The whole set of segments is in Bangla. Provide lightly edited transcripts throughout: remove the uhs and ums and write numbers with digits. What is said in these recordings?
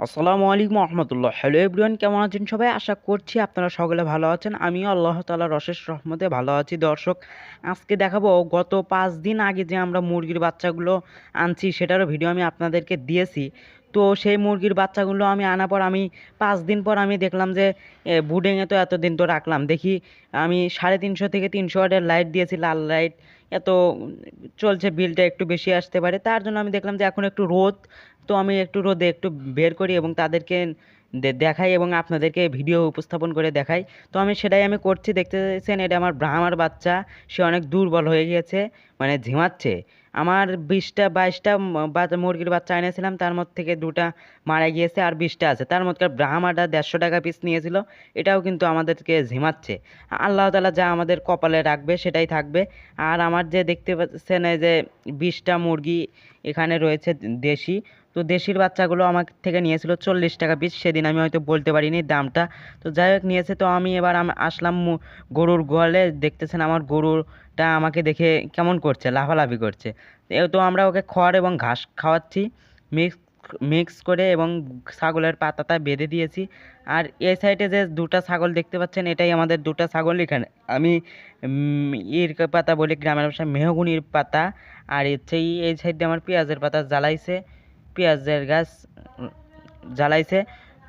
আসসালামু আলাইকুম রহমতুল্লাহ। হ্যালো এভরিওয়ান, কেমন আছেন সবাই? আশা করছি আপনারা সকলে ভালো আছেন। আমিও আল্লাহ তাআলার অশেষ রহমতে ভালো আছি। দর্শক, আজকে দেখাবো গত 5 দিন আগে যে আমরা মুরগির বাচ্চাগুলো আনছি সেটারও ভিডিও আমি আপনাদেরকে দিয়েছি। তো সেই মুরগির বাচ্চাগুলো আমি আনার পর আমি 5 দিন পর আমি দেখলাম যে বুডিংয়ে তো এতদিন তো রাখলাম, দেখি আমি 350 থেকে 300 ওয়াটের লাইট দিয়েছি, লাল লাইট। এত চলছে, বিলটা একটু বেশি আসতে পারে, তার জন্য আমি দেখলাম যে এখন একটু রোদ, তো আমি একটু রোদে একটু বের করি এবং তাদেরকে দেখাই এবং আপনাদেরকে ভিডিও উপস্থাপন করে দেখাই। তো আমি সেটাই আমি করছি। দেখতেছেন, এটা আমার ব্রাহ্মার বাচ্চা। সে অনেক দুর্বল হয়ে গিয়েছে, মানে ঝিমাচ্ছে। আমার 20টা 22টা মুরগির বাচ্চা এনেছিলাম, তার মধ্যে থেকে 2টা মারা গিয়েছে আর 20টা আছে। তার মধ্যে ব্রাহ্মাটা 150 টাকা পিস নিয়েছিল, এটাও কিন্তু আমাদেরকে ঝিমাচ্ছে। আল্লাহ তাআলা যা আমাদের কপালে রাখবে সেটাই থাকবে। আর আমার যে দেখতে পাচ্ছেন এই যে 20টা মুরগি এখানে রয়েছে দেশি, তো দেশির বাচ্চাগুলো আমার থেকে নিয়েছিল 40 টাকা পিস। সেদিন আমি হয়তো বলতে পারিনি দামটা, তো যাই হোক নিয়েছে। তো আমি এবার আসলাম গরুর গোয়ালে। দেখতেছেন আমার গরুটা আমাকে দেখে কেমন করছে, লাফালাফি করছে। তো আমরা ওকে খড় এবং ঘাস খাওয়াচ্ছি মিক্স মিক্স করে, এবং ছাগলের পাতাটা বেঁধে দিয়েছি। আর এই সাইডে যে 2টা ছাগল দেখতে পাচ্ছেন, এটাই আমাদের 2টা ছাগল। এখানে আমি ইর পাতা বলি গ্রামের ভাষায়, মেহগুনির পাতা। আর হচ্ছে এই সাইডে আমার পেঁয়াজের পাতা জ্বালাইছে, পেঁয়াজের গাছ জ্বালাইছে।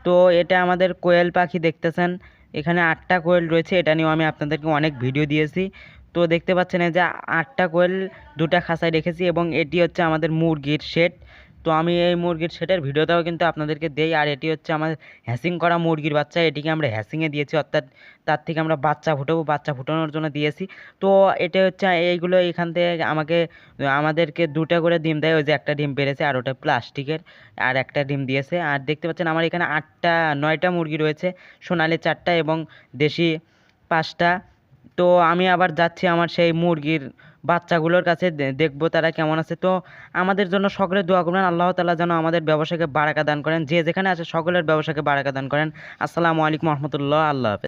তো এটা আমাদের কোয়েল পাখি দেখতেছেন, এখানে 8টা কোয়েল রয়েছে। এটা নিয়েও আমি আপনাদেরকে অনেক ভিডিও দিয়েছি। তো দেখতে পাচ্ছেন এই যে 8টা কোয়েল 2টা খাঁচায় রেখেছি, এবং এটি হচ্ছে আমাদের মুরগির শেড। তো আমি এই মুরগির শেডের ভিডিওটাও কিন্তু আপনাদেরকে দেই। আর এটি হচ্ছে আমার হ্যাসিং করা মুরগির বাচ্চা, এটিকে আমরা হ্যাসিংয়ে দিয়েছি, অর্থাৎ তার থেকে আমরা বাচ্চা ফুটাবো, বাচ্চা ফুটানোর জন্য দিয়েছি। তো এটা হচ্ছে এইগুলো এখান থেকে আমাদেরকে 2টা করে ডিম দেয়। ওই যে একটা ডিম পেড়েছে, আর ওটা প্লাস্টিকের, আর একটা ডিম দিয়েছে। আর দেখতে পাচ্ছেন আমার এখানে 9টা মুরগি রয়েছে, সোনালি 4টা এবং দেশি 5টা। তো আমি আবার যাচ্ছি আমার সেই মুরগির বাচ্চাগুলোর কাছে, দেখবো তারা কেমন আছে। তো আমাদের জন্য সকলে দোয়া করবেন, আল্লাহ তাআলা যেন আমাদের ব্যবসাকে বারাকা দান করেন, যে যেখানে আছে সকলের ব্যবসাকে বারাকা দান করেন। আসসালামু আলাইকুম রহমতুল্লাহ। আল্লাহ হাফেজ।